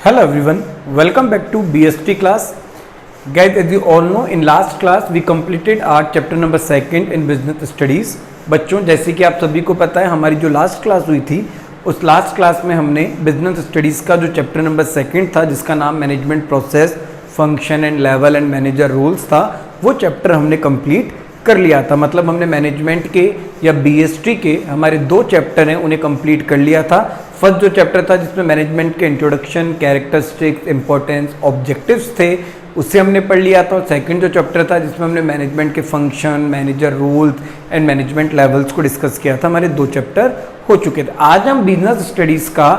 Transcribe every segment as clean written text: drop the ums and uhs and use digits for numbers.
Hello everyone, welcome back to BST class. Guys, as you all know, in last class we completed our chapter number 2 in business studies. बच्चों, जैसे कि आप सभी को पता है, हमारी जो लास्ट क्लास हुई थी उस लास्ट क्लास में हमने बिजनेस स्टडीज़ का जो चैप्टर नंबर 2 था, जिसका नाम management process, function and level and manager rules था, वो चैप्टर हमने कंप्लीट कर लिया था। मतलब हमने मैनेजमेंट के या बीएसटी के हमारे 2 चैप्टर हैं उन्हें कंप्लीट कर लिया था। फर्स्ट जो चैप्टर था जिसमें मैनेजमेंट के इंट्रोडक्शन, कैरेक्टरिस्टिक्स, इंपॉर्टेंस, ऑब्जेक्टिव्स थे, उससे हमने पढ़ लिया था। सेकंड जो चैप्टर था जिसमें हमने मैनेजमेंट के function, manager rules and management levels को डिस्कस किया था। हमारे 2 चैप्टर हो चुके थे। आज हम बिजनेस स्टडीज़ का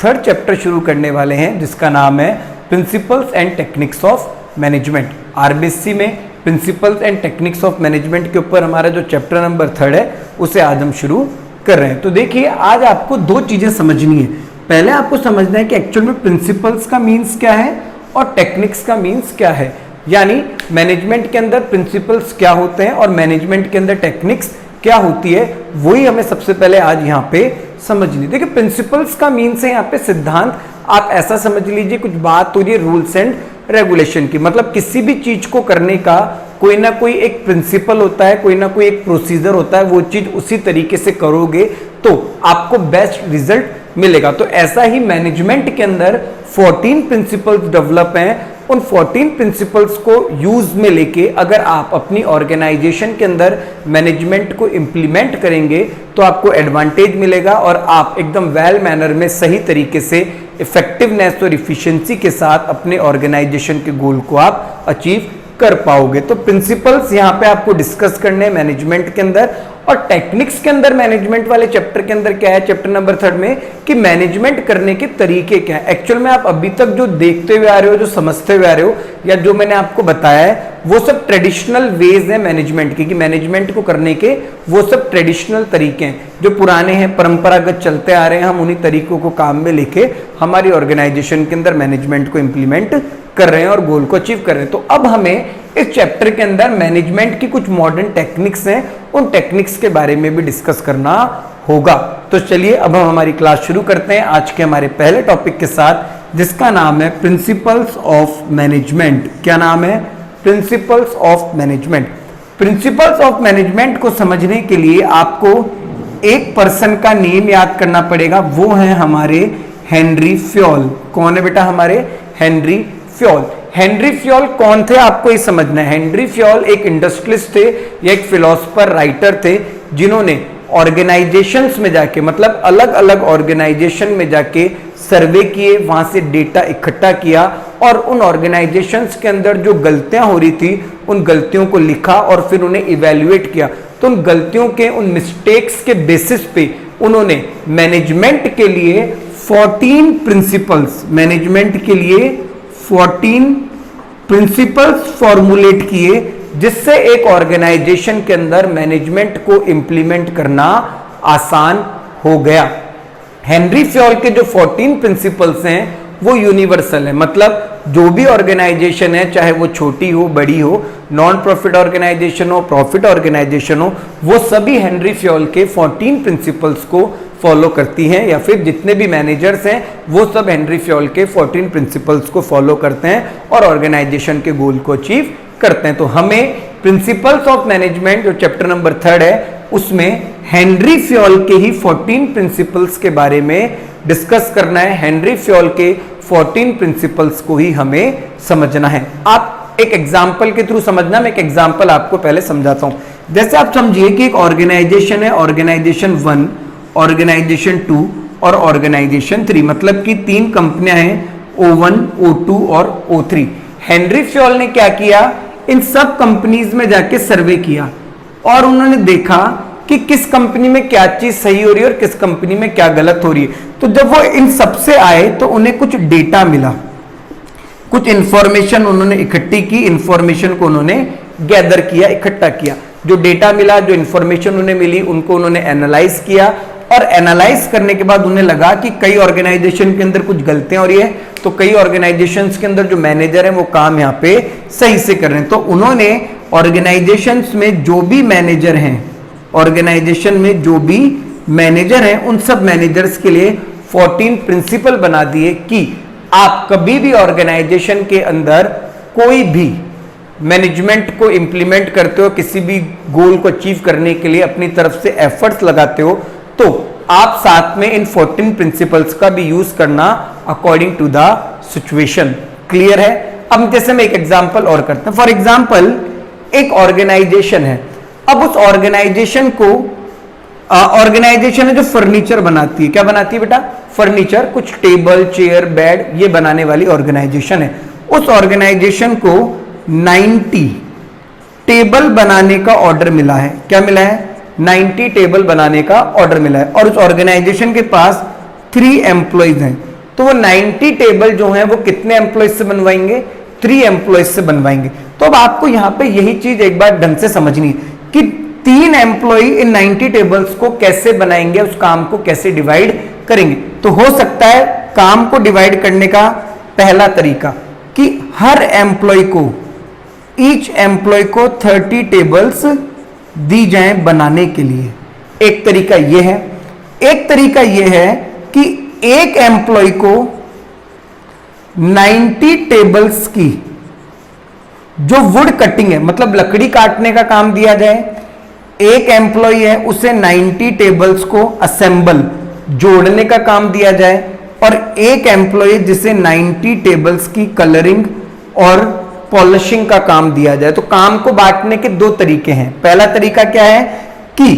3rd चैप्टर शुरू करने वाले हैं जिसका नाम है principles and techniques of management. RBSC में principles and techniques of management के ऊपर हमारा जो चैप्टर नंबर 3 है उसे आज हम शुरू कर रहे हैं। तो देखिए, आज आपको 2 चीजें समझनी है। पहले आपको समझना है कि एक्चुअल में प्रिंसिपल्स का मीन्स क्या है और टेक्निक्स का मीन्स क्या है, यानी मैनेजमेंट के अंदर प्रिंसिपल्स क्या होते हैं और मैनेजमेंट के अंदर टेक्निक्स क्या होती है, वही हमें सबसे पहले आज यहाँ पे समझनी। देखिए, प्रिंसिपल्स का मीन्स है यहाँ पे सिद्धांत। आप ऐसा समझ लीजिए, कुछ बात हो रही है रूल्स एंड रेगुलेशन की। मतलब किसी भी चीज को करने का कोई ना कोई एक प्रिंसिपल होता है, कोई ना कोई एक प्रोसीजर होता है। वो चीज उसी तरीके से करोगे तो आपको बेस्ट रिजल्ट मिलेगा। तो ऐसा ही मैनेजमेंट के अंदर 14 प्रिंसिपल्स डेवलप हैं। उन 14 प्रिंसिपल्स को यूज में लेके अगर आप अपनी ऑर्गेनाइजेशन के अंदर मैनेजमेंट को इंप्लीमेंट करेंगे तो आपको एडवांटेज मिलेगा और आप एकदम वेल मैनर में सही तरीके से इफेक्टिवनेस और इफिशिएंसी के साथ अपने ऑर्गेनाइजेशन के गोल को आप अचीव कर पाओगे। तो प्रिंसिपल्स यहाँ पे आपको डिस्कस करने हैं मैनेजमेंट के अंदर। और टेक्निक्स के अंदर मैनेजमेंट वाले चैप्टर के अंदर क्या है, चैप्टर नंबर 3 में, कि मैनेजमेंट करने के तरीके क्या है। एक्चुअल में आप अभी तक जो देखते हुए आ रहे हो, जो समझते हुए आ रहे हो, या जो मैंने आपको बताया है, वो सब ट्रेडिशनल वेज है मैनेजमेंट के, कि मैनेजमेंट को करने के वो सब ट्रेडिशनल तरीके हैं जो पुराने हैं, परंपरागत चलते आ रहे हैं। हम उन्हीं तरीकों को काम में लेके हमारी ऑर्गेनाइजेशन के अंदर मैनेजमेंट को इंप्लीमेंट कर रहे हैं और गोल को अचीव कर रहे हैं। तो अब हमें इस चैप्टर के अंदर मैनेजमेंट की कुछ मॉडर्न टेक्निक्स हैं, उन टेक्निक्स के बारे में भी डिस्कस करना होगा। तो चलिए अब हम हमारी क्लास शुरू करते हैं आज के हमारे पहले टॉपिक के साथ, जिसका नाम है प्रिंसिपल्स ऑफ मैनेजमेंट। क्या नाम है? Principles of management. Principles of management को समझने के लिए आपको एक पर्सन का नेम याद करना पड़ेगा। वो है हमारे हेनरी फ्योल। कौन है बेटा? हमारे हेनरी फ्योल। हेनरी फ्योल कौन थे आपको ये समझना है। हेनरी फ्योल एक इंडस्ट्रियलिस्ट थे या एक फिलोसफर राइटर थे, जिन्होंने ऑर्गेनाइजेशंस में जाके, मतलब अलग अलग ऑर्गेनाइजेशन में जाके सर्वे किए, वहां से डेटा इकट्ठा किया और उन ऑर्गेनाइजेशंस के अंदर जो गलतियां हो रही थी उन गलतियों को लिखा और फिर उन्हें इवेल्युएट किया। तो उन गलतियों के, उन मिस्टेक्स के बेसिस पे उन्होंने मैनेजमेंट के लिए 14 प्रिंसिपल्स, मैनेजमेंट के लिए 14 प्रिंसिपल्स फॉर्मुलेट किए, जिससे एक ऑर्गेनाइजेशन के अंदर मैनेजमेंट को इंप्लीमेंट करना आसान हो गया। हेनरी फ्योल के जो 14 प्रिंसिपल्स हैं वो यूनिवर्सल है। मतलब जो भी ऑर्गेनाइजेशन है, चाहे वो छोटी हो, बड़ी हो, नॉन प्रॉफिट ऑर्गेनाइजेशन हो, प्रॉफिट ऑर्गेनाइजेशन हो, वो सभी हेनरी फ्योल के 14 प्रिंसिपल्स को फॉलो करती हैं, या फिर जितने भी मैनेजर्स हैं वो सब हेनरी फ्योल के 14 प्रिंसिपल्स को फॉलो करते हैं और ऑर्गेनाइजेशन के गोल को अचीव करते हैं। तो हमें प्रिंसिपल्स ऑफ मैनेजमेंट जो चैप्टर नंबर 3 है उसमें हेनरी फ्योल के ही 14 प्रिंसिपल्स के बारे में डिस्कस करना है। हेनरी फ्योल के 14 प्रिंसिपल्स को ही हमें समझना है। आप एक एग्जाम्पल के थ्रू समझना। मैं एक एग्जाम्पल आपको पहले समझाता हूं। जैसे आप समझिए कि एक ऑर्गेनाइजेशन है, ऑर्गेनाइजेशन 1, ऑर्गेनाइजेशन 2 और ऑर्गेनाइजेशन 3, मतलब कि 3 कंपनियां हैं, O1, O2 और O3। हेनरी फ्योल ने क्या किया, इन सब कंपनीज में जाके सर्वे किया और उन्होंने देखा कि किस कंपनी में क्या चीज सही हो रही है और किस कंपनी में क्या गलत हो रही है। तो जब वो इन सबसे आए तो उन्हें कुछ डेटा मिला, कुछ इंफॉर्मेशन उन्होंने इकट्ठी की, इंफॉर्मेशन को उन्होंने गैदर किया, इकट्ठा किया। जो डेटा मिला, जो इंफॉर्मेशन उन्हें मिली, उनको उन्होंने एनालाइज किया और एनालाइज करने के बाद उन्हें लगा कि कई ऑर्गेनाइजेशन के अंदर कुछ गलतियां हो रही है, तो कई ऑर्गेनाइजेशंस के अंदर जो मैनेजर हैं वो काम यहाँ पे सही से कर रहे हैं। तो उन्होंने ऑर्गेनाइजेशंस में जो भी मैनेजर हैं, ऑर्गेनाइजेशन में जो भी मैनेजर हैं, उन सब मैनेजर्स के लिए 14 प्रिंसिपल बना दिए कि आप कभी भी ऑर्गेनाइजेशन के अंदर कोई भी मैनेजमेंट को इंप्लीमेंट करते हो, किसी भी गोल को अचीव करने के लिए अपनी तरफ से एफर्ट्स लगाते हो, तो आप साथ में इन 14 प्रिंसिपल्स का भी यूज करना according to the situation. Clear है? अब जैसे मैं एक एग्जांपल और करता हूं। फॉर एग्जांपल एक ऑर्गेनाइजेशन है। अब उस ऑर्गेनाइजेशन को ऑर्गेनाइजेशन है जो फर्नीचर बनाती है। क्या बनाती है बेटा? फर्नीचर, कुछ टेबल, चेयर, बेड, ये बनाने वाली ऑर्गेनाइजेशन है। उस ऑर्गेनाइजेशन को 90 टेबल बनाने का ऑर्डर मिला है। क्या मिला है? 90 टेबल बनाने का ऑर्डर मिला है। और उस ऑर्गेनाइजेशन के पास 3 एम्प्लॉइज हैं। तो वो 90 टेबल जो हैं वो कितने एम्प्लॉइज से बनवाएंगे? 3 एम्प्लॉइज से बनवाएंगे। तो अब आपको यहां पे यही चीज एक बार ढंग से समझनी है कि 3 एम्प्लॉय इन 90 टेबल्स को कैसे बनाएंगे, उस काम को कैसे डिवाइड करेंगे। तो हो सकता है काम को डिवाइड करने का पहला तरीका कि हर एम्प्लॉय को, ईच एम्प्लॉय को 30 टेबल्स दी जाएं बनाने के लिए। एक तरीका यह है। एक तरीका यह है कि एक एम्प्लॉय को 90 टेबल्स की जो वुड कटिंग है, मतलब लकड़ी काटने का काम दिया जाए। एक एम्प्लॉय है, उसे 90 टेबल्स को असेंबल, जोड़ने का काम दिया जाए। और एक एम्प्लॉय जिसे 90 टेबल्स की कलरिंग और पॉलिशिंग का काम दिया जाए। तो काम को बांटने के 2 तरीके हैं। पहला तरीका क्या है कि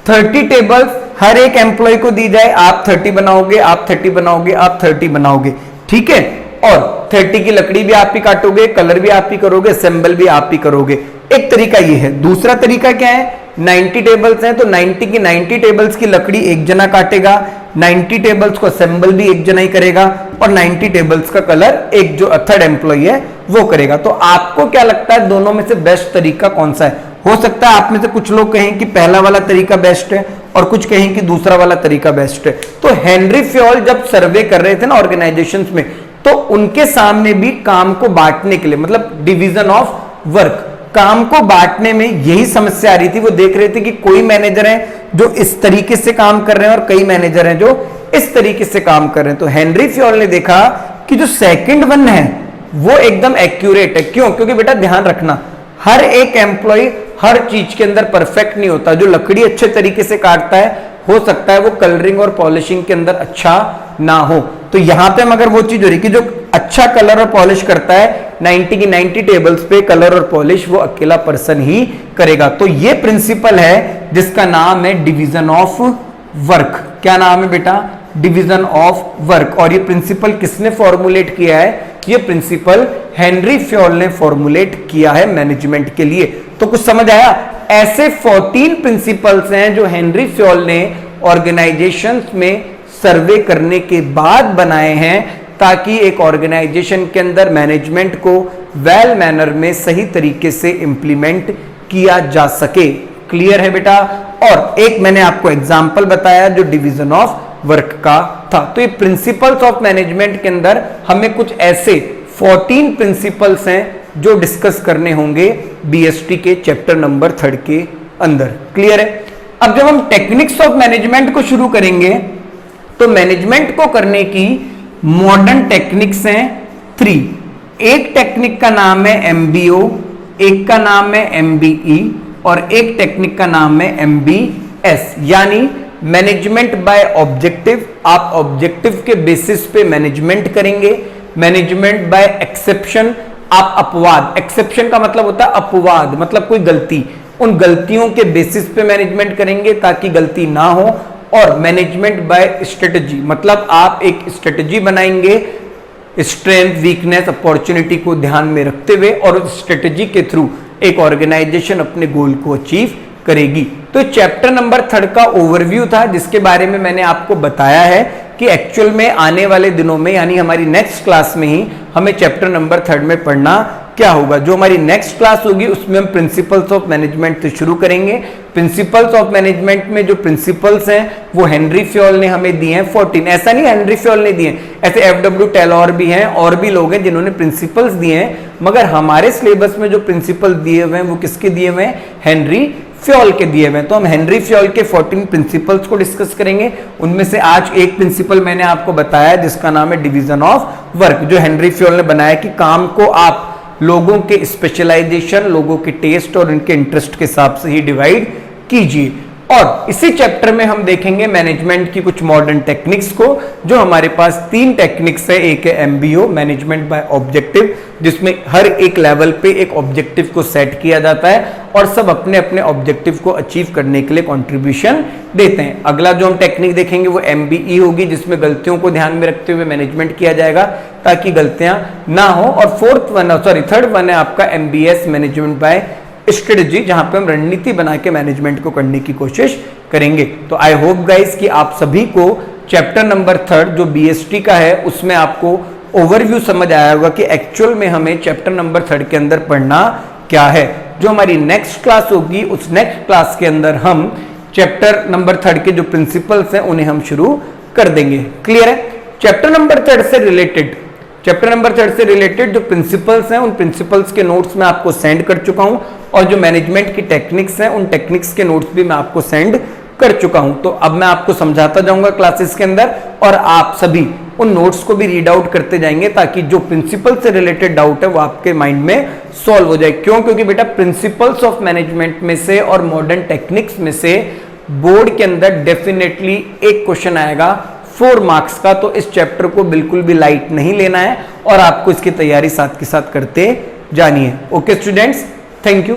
30 टेबल्स हर एक एम्प्लॉय को दी जाए। आप 30 बनाओगे, आप 30 बनाओगे, आप 30 बनाओगे, ठीक है। और 30 की लकड़ी भी आप ही काटोगे, कलर भी आप ही करोगे, असेंबल भी आप ही करोगे। एक तरीका ये है। दूसरा तरीका क्या है? 90 टेबल्स हैं तो 90 की 90 टेबल्स की लकड़ी एक जना काटेगा, 90 टेबल्स को असेंबल भी एक जना ही करेगा, और 90 टेबल्स का कलर एक जो थर्ड एम्प्लॉय है वो करेगा। तो आपको क्या लगता है दोनों में से बेस्ट तरीका कौन सा है? हो सकता है आप में से कुछ लोग कहें कि पहला वाला तरीका बेस्ट है और कुछ कहें कि दूसरा वाला तरीका बेस्ट है। तो हेनरी फ्योल जब सर्वे कर रहे थे ना ऑर्गेनाइजेशंस में, तो उनके सामने भी काम को बांटने के लिए, मतलब डिवीजन ऑफ वर्क, काम को बांटने में यही समस्या आ रही थी। वो देख रहे थे कि कोई मैनेजर है जो इस तरीके से काम कर रहे हैं और कई मैनेजर हैं जो इस तरीके से काम कर रहे हैं। तो हेनरी फ्योल ने देखा कि जो सेकंड वन है वो एकदम एक्यूरेट है। क्यों? क्योंकि बेटा ध्यान रखना, हर एक एम्प्लॉय हर चीज के अंदर परफेक्ट नहीं होता। जो लकड़ी अच्छे तरीके से काटता है, हो सकता है वो कलरिंग और पॉलिशिंग के अंदर अच्छा ना हो। तो यहां पे मगर वो चीज हो रही कि जो अच्छा कलर और पॉलिश करता है, 90 की 90 टेबल्स पे कलर और पॉलिश वो अकेला पर्सन ही करेगा। तो ये प्रिंसिपल है जिसका नाम है डिवीजन ऑफ वर्क। क्या नाम है बेटा? Division of work. और ये प्रिंसिपल किसने फॉर्मुलेट किया है? ये प्रिंसिपल हेनरी फ्योल ने फॉर्मुलेट किया है मैनेजमेंट के लिए। तो कुछ समझ आया? ऐसे 14 प्रिंसिपल्स हैं जो हेनरी फ्योल ने ऑर्गेनाइजेशंस में सर्वे करने के बाद बनाए हैं, ताकि एक ऑर्गेनाइजेशन के अंदर मैनेजमेंट को वेल मैनर में सही तरीके से इंप्लीमेंट किया जा सके। क्लियर है बेटा? और एक मैंने आपको एग्जांपल बताया जो डिवीजन ऑफ वर्क का था। तो ये प्रिंसिपल्स ऑफ मैनेजमेंट के अंदर हमें कुछ ऐसे 14 प्रिंसिपल्स हैं जो डिस्कस करने होंगे बीएसटी के चैप्टर नंबर 3 के अंदर। क्लियर है? अब जब हम टेक्निक्स ऑफ मैनेजमेंट को शुरू करेंगे तो मैनेजमेंट को करने की मॉडर्न टेक्निक्स हैं 3। एक टेक्निक का नाम है एमबीओ, एक का नाम है एमबीई और एक टेक्निक का नाम है एमबीएस, यानी मैनेजमेंट बाय ऑब्जेक्टिव। आप ऑब्जेक्टिव के बेसिस पे मैनेजमेंट करेंगे। मैनेजमेंट बाय एक्सेप्शन, आप अपवाद, एक्सेप्शन का मतलब होता है अपवाद, मतलब कोई गलती, उन गलतियों के बेसिस पे मैनेजमेंट करेंगे ताकि गलती ना हो। और मैनेजमेंट बाय स्ट्रेटजी, मतलब आप एक स्ट्रेटजी बनाएंगे स्ट्रेंथ, वीकनेस, अपॉर्चुनिटी को ध्यान में रखते हुए, और उस स्ट्रेटजी के थ्रू एक ऑर्गेनाइजेशन अपने गोल को अचीव करेगी। तो चैप्टर नंबर 3 का ओवरव्यू था जिसके बारे में मैंने आपको बताया है कि एक्चुअल में आने वाले दिनों में, यानी हमारी नेक्स्ट क्लास में ही हमें चैप्टर नंबर 3 में पढ़ना क्या होगा। जो हमारी नेक्स्ट क्लास होगी उसमें हम प्रिंसिपल्स ऑफ मैनेजमेंट से शुरू करेंगे। प्रिंसिपल्स ऑफ मैनेजमेंट में जो प्रिंसिपल्स हैं वो हेनरी फ्योल ने हमें दिए हैं 14। ऐसा नहीं हेनरी फ्योल ने दिए, ऐसे एफडब्ल्यू टेलर भी हैं और भी लोग हैं जिन्होंने प्रिंसिपल्स दिए हैं, मगर हमारे सिलेबस में जो प्रिंसिपल दिए हुए हैं वो किसके दिए हुए हैं? हेनरी फ्योल के दिए हुए हैं। तो हम हेनरी फ्योल के 14 प्रिंसिपल्स को डिस्कस करेंगे। उनमें से आज एक प्रिंसिपल मैंने आपको बताया जिसका नाम है डिवीजन ऑफ वर्क, जो हेनरी फ्योल ने बनाया कि काम को आप लोगों के स्पेशलाइजेशन, लोगों के टेस्ट और उनके इंटरेस्ट के हिसाब से ही डिवाइड कीजिए। और इसी चैप्टर में हम देखेंगे मैनेजमेंट की कुछ मॉडर्न टेक्निक्स को, जो हमारे पास 3 टेक्निक्स है। एक है एमबीओ, मैनेजमेंट बाय ऑब्जेक्टिव, जिसमें हर एक लेवल पे एक ऑब्जेक्टिव को सेट किया जाता है और सब अपने अपने ऑब्जेक्टिव को अचीव करने के लिए कंट्रीब्यूशन देते हैं। अगला जो हम टेक्निक देखेंगे वो एमबीई होगी, जिसमें गलतियों को ध्यान में रखते हुए मैनेजमेंट किया जाएगा ताकि गलतियां ना हो। और थर्ड वन है आपका एमबीएस, मैनेजमेंट बाय स्ट्रेटजी, जहां पे हम रणनीति बना के मैनेजमेंट को करने की कोशिश करेंगे। तो आई होप गाइस कि आप सभी को चैप्टर नंबर 3 जो बीएसटी का है उसमें आपको ओवरव्यू समझ आया होगा कि एक्चुअल में हमें चैप्टर नंबर 3 के अंदर पढ़ना क्या है। जो हमारी नेक्स्ट क्लास होगी उस नेक्स्ट क्लास के अंदर हम चैप्टर नंबर 3 के जो प्रिंसिपल्स हैं उन्हें हम शुरू कर देंगे। क्लियर है? चैप्टर नंबर 3 से रिलेटेड जो प्रिंसिपल्स हैं उन प्रिंसिपल्स के नोट्स मैं आपको सेंड कर चुका हूं और जो मैनेजमेंट की टेक्निक्स हैं उन टेक्निक्स के नोट्स भी मैं आपको सेंड कर चुका हूं। तो अब मैं आपको समझाता जाऊंगा क्लासेस के अंदर और आप सभी उन नोट्स को भी रीड आउट करते जाएंगे ताकि जो प्रिंसिपल से रिलेटेड डाउट है वो आपके माइंड में सॉल्व हो जाए। क्यों? क्योंकि बेटा प्रिंसिपल्स ऑफ मैनेजमेंट में से और मॉडर्न टेक्निक्स में से बोर्ड के अंदर डेफिनेटली एक क्वेश्चन आएगा 4 मार्क्स का। तो इस चैप्टर को बिल्कुल भी लाइट नहीं लेना है और आपको इसकी तैयारी साथ के साथ करते जानी है। Okay students, thank you.